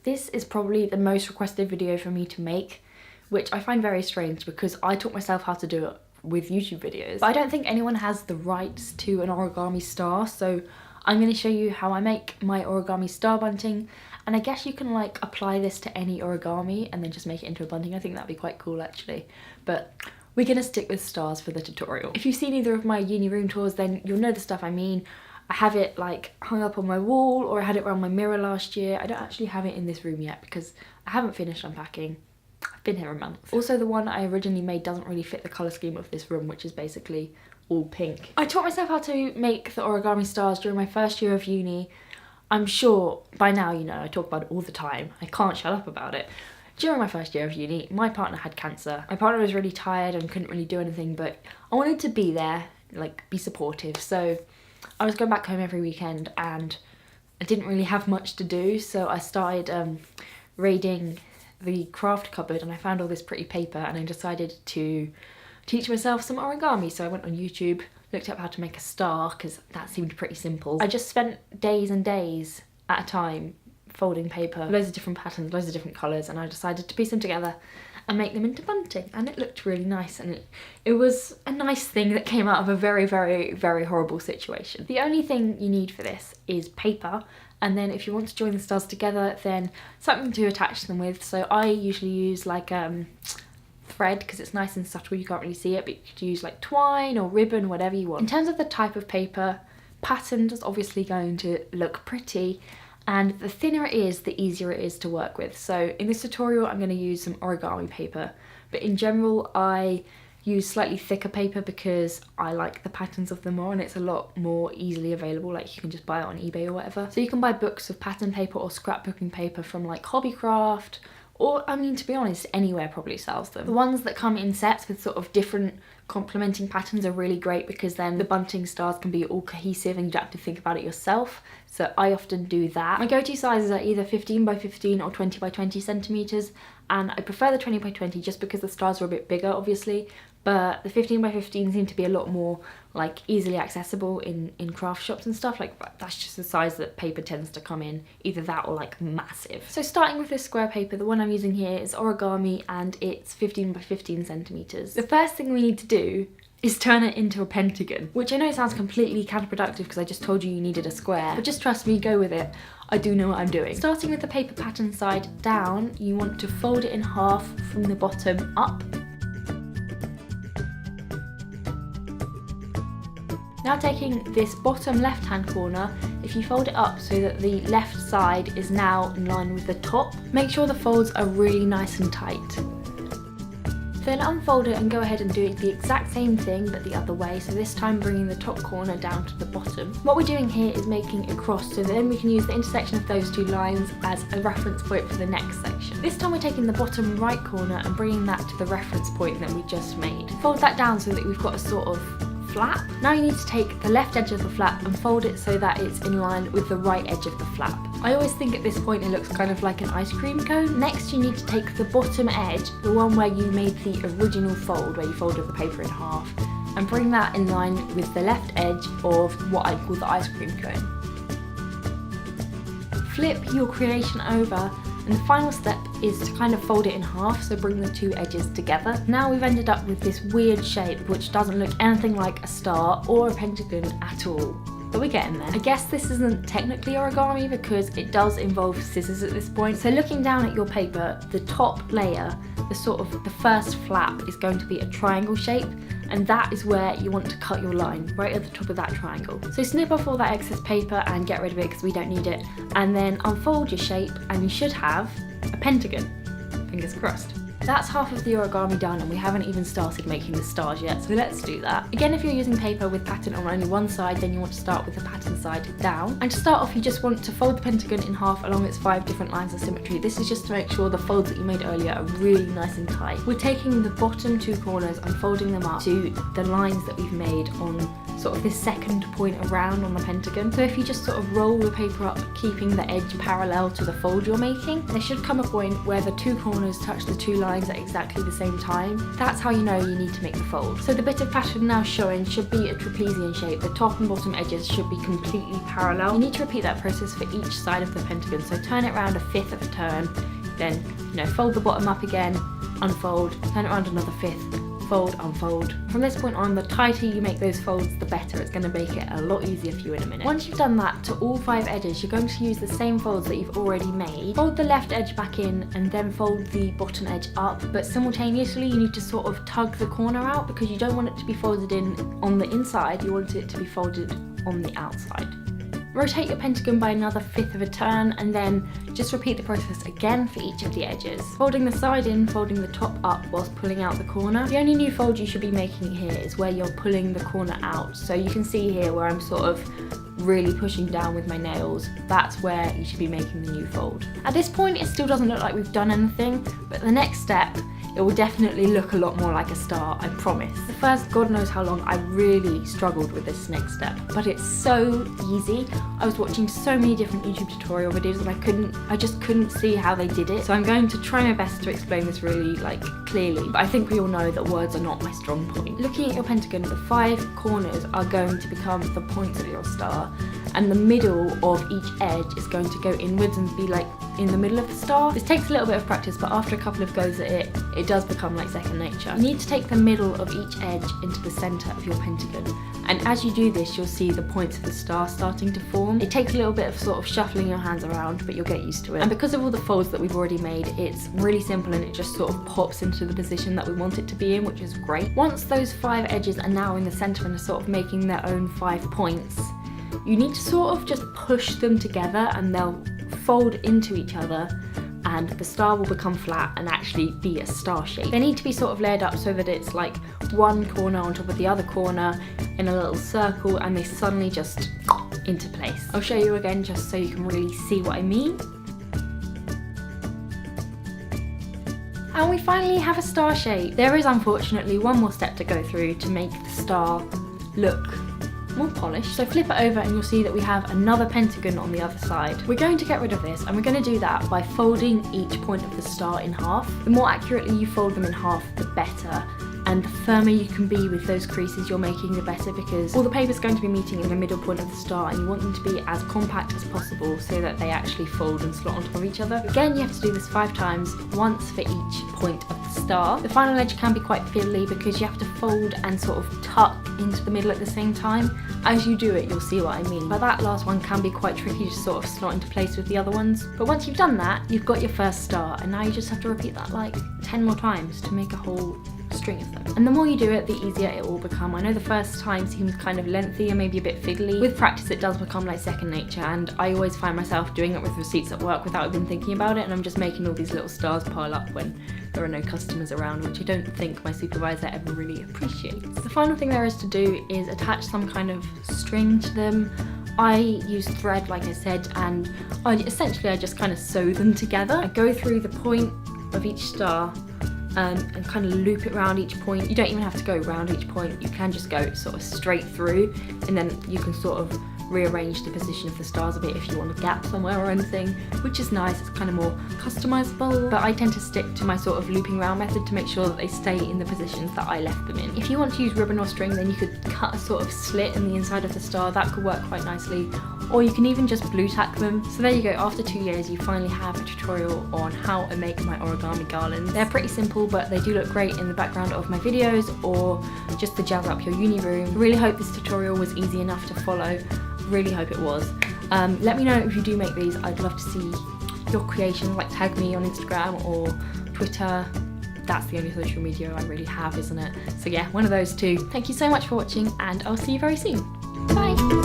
This is probably the most requested video for me to make, which I find very strange because I taught myself how to do it with YouTube videos. But I don't think anyone has the rights to an origami star, so I'm going to show you how I make my origami star bunting, and I guess you can like apply this to any origami and then just make it into a bunting. I think that'd be quite cool actually, but we're going to stick with stars for the tutorial. If you've seen either of my uni room tours, then you'll know the stuff I mean. I have it like hung up on my wall, or I had it around my mirror last year. I don't actually have it in this room yet because I haven't finished unpacking. I've been here a month. Also, the one I originally made doesn't really fit the colour scheme of this room, which is basically all pink. I taught myself how to make the origami stars during my first year of uni. I'm sure by now you know I talk about it all the time. I can't shut up about it. During my first year of uni, my partner had cancer. My partner was really tired and couldn't really do anything, but I wanted to be there, like be supportive. So I was going back home every weekend and I didn't really have much to do, so I started raiding the craft cupboard and I found all this pretty paper, and I decided to teach myself some origami. So I went on YouTube, looked up how to make a star because that seemed pretty simple. I just spent days and days at a time folding paper, loads of different patterns, loads of different colours, and I decided to piece them together and make them into bunting, and it looked really nice, and it was a nice thing that came out of a very, very, very horrible situation. The only thing you need for this is paper, and then if you want to join the stars together, then something to attach them with. So I usually use like thread because it's nice and subtle, you can't really see it, but you could use like twine or ribbon, whatever you want. In terms of the type of paper, patterned is obviously going to look pretty, and the thinner it is, the easier it is to work with. So in this tutorial I'm going to use some origami paper, but in general I use slightly thicker paper because I like the patterns of them more, and it's a lot more easily available. Like you can just buy it on eBay or whatever. So you can buy books of pattern paper or scrapbooking paper from like Hobbycraft, or I mean, to be honest, anywhere probably sells them. The ones that come in sets with sort of different complementing patterns are really great because then the bunting stars can be all cohesive and you don't have to think about it yourself. So I often do that. My go-to sizes are either 15 by 15 or 20 by 20 centimeters, and I prefer the 20 by 20 just because the stars are a bit bigger obviously, but the 15 by 15 seem to be a lot more like easily accessible in craft shops and stuff. Like that's just the size that paper tends to come in, either that or like massive. So starting with this square paper, the one I'm using here is Origami and it's 15 by 15 centimeters. The first thing we need to do is turn it into a pentagon, which I know sounds completely counterproductive because I just told you you needed a square, but just trust me, go with it. I do know what I'm doing. Starting with the paper pattern side down, you want to fold it in half from the bottom up. Now taking this bottom left hand corner, if you fold it up so that the left side is now in line with the top, make sure the folds are really nice and tight. Then unfold it and go ahead and do the exact same thing but the other way, so this time bringing the top corner down to the bottom. What we're doing here is making a cross, so then we can use the intersection of those two lines as a reference point for the next section. This time we're taking the bottom right corner and bringing that to the reference point that we just made. Fold that down so that we've got a sort of flap. Now you need to take the left edge of the flap and fold it so that it's in line with the right edge of the flap. I always think at this point it looks kind of like an ice cream cone. Next you need to take the bottom edge, the one where you made the original fold, where you folded the paper in half, and bring that in line with the left edge of what I call the ice cream cone. Flip your creation over, and the final step is to kind of fold it in half, so bring the two edges together. Now we've ended up with this weird shape which doesn't look anything like a star or a pentagon at all. But we're getting there. I guess this isn't technically origami because it does involve scissors at this point. So looking down at your paper, the top layer, the first flap is going to be a triangle shape, and that is where you want to cut your line, right at the top of that triangle. So snip off all that excess paper and get rid of it because we don't need it, and then unfold your shape and you should have a pentagon. Fingers crossed. That's half of the origami done, and we haven't even started making the stars yet, so let's do that. Again, if you're using paper with pattern on only one side, then you want to start with the pattern side down. And to start off, you just want to fold the pentagon in half along its 5 different lines of symmetry. This is just to make sure the folds that you made earlier are really nice and tight. We're taking the bottom two corners and folding them up to the lines that we've made on sort of this second point around on the pentagon. So if you just sort of roll the paper up, keeping the edge parallel to the fold you're making, there should come a point where the two corners touch the two lines at exactly the same time. That's how you know you need to make the fold. So the bit of pattern now showing should be a trapezium shape. The top and bottom edges should be completely parallel. You need to repeat that process for each side of the pentagon. So turn it around a fifth of a turn, then fold the bottom up again, unfold, turn it around another fifth, fold, unfold. From this point on, the tighter you make those folds, the better. It's going to make it a lot easier for you in a minute. Once you've done that to all 5 edges, you're going to use the same folds that you've already made. Fold the left edge back in and then fold the bottom edge up, but simultaneously you need to sort of tug the corner out because you don't want it to be folded in on the inside, you want it to be folded on the outside. Rotate your pentagon by another fifth of a turn and then just repeat the process again for each of the edges. Folding the side in, folding the top up whilst pulling out the corner. The only new fold you should be making here is where you're pulling the corner out. So you can see here where I'm sort of really pushing down with my nails, that's where you should be making the new fold. At this point it still doesn't look like we've done anything, but the next step, it will definitely look a lot more like a star, I promise. The first God knows how long I really struggled with this next step, but it's so easy. I was watching so many different YouTube tutorial videos and I just couldn't see how they did it. So I'm going to try my best to explain this really clearly, but I think we all know that words are not my strong point. Looking at your pentagon, the 5 corners are going to become the points of your star, and the middle of each edge is going to go inwards and be like in the middle of the star. This takes a little bit of practice, but after a couple of goes at it, it does become like second nature. You need to take the middle of each edge into the center of your pentagon, and as you do this, you'll see the points of the star starting to form. It takes a little bit of sort of shuffling your hands around, but you'll get used to it. And because of all the folds that we've already made, it's really simple and it just sort of pops into the position that we want it to be in, which is great. Once those 5 edges are now in the center and are sort of making their own 5 points, you need to sort of just push them together and they'll fold into each other and the star will become flat and actually be a star shape. They need to be sort of layered up so that it's like one corner on top of the other corner in a little circle and they suddenly just into place. I'll show you again just so you can really see what I mean. And we finally have a star shape. There is unfortunately one more step to go through to make the star look more polished. So flip it over and you'll see that we have another pentagon on the other side. We're going to get rid of this and we're going to do that by folding each point of the star in half. The more accurately you fold them in half, the better. And the firmer you can be with those creases you're making, the better, because all the paper's going to be meeting in the middle point of the star and you want them to be as compact as possible so that they actually fold and slot on top of each other. Again, you have to do this 5 times, once for each point of the star. The final edge can be quite fiddly because you have to fold and sort of tuck into the middle at the same time. As you do it, you'll see what I mean. But that last one can be quite tricky to sort of slot into place with the other ones. But once you've done that, you've got your first star, and now you just have to repeat that like 10 more times to make a whole string of them. And the more you do it, the easier it will become. I know the first time seems kind of lengthy and maybe a bit fiddly. With practice it does become like second nature, and I always find myself doing it with receipts at work without even thinking about it, and I'm just making all these little stars pile up when there are no customers around, which I don't think my supervisor ever really appreciates. The final thing there is to do is attach some kind of string to them. I use thread, like I said, and I just kind of sew them together. I go through the point of each star and kind of loop it around each point. You don't even have to go around each point, you can just go sort of straight through, and then you can sort of rearrange the position of the stars a bit if you want a gap somewhere or anything, which is nice. It's kind of more customizable, but I tend to stick to my sort of looping round method to make sure that they stay in the positions that I left them in. If you want to use ribbon or string, then you could cut a sort of slit in the inside of the star. That could work quite nicely, or you can even just blue tack them. So there you go, after 2 years you finally have a tutorial on how I make my origami garlands. They're pretty simple, but they do look great in the background of my videos or just to jazz up your uni room. I really hope this tutorial was easy enough to follow. Really hope it was. Let me know if you do make these. I'd love to see your creations, like tag me on Instagram or Twitter. That's the only social media I really have, isn't it? So yeah, one of those two. Thank you so much for watching, and I'll see you very soon. Bye!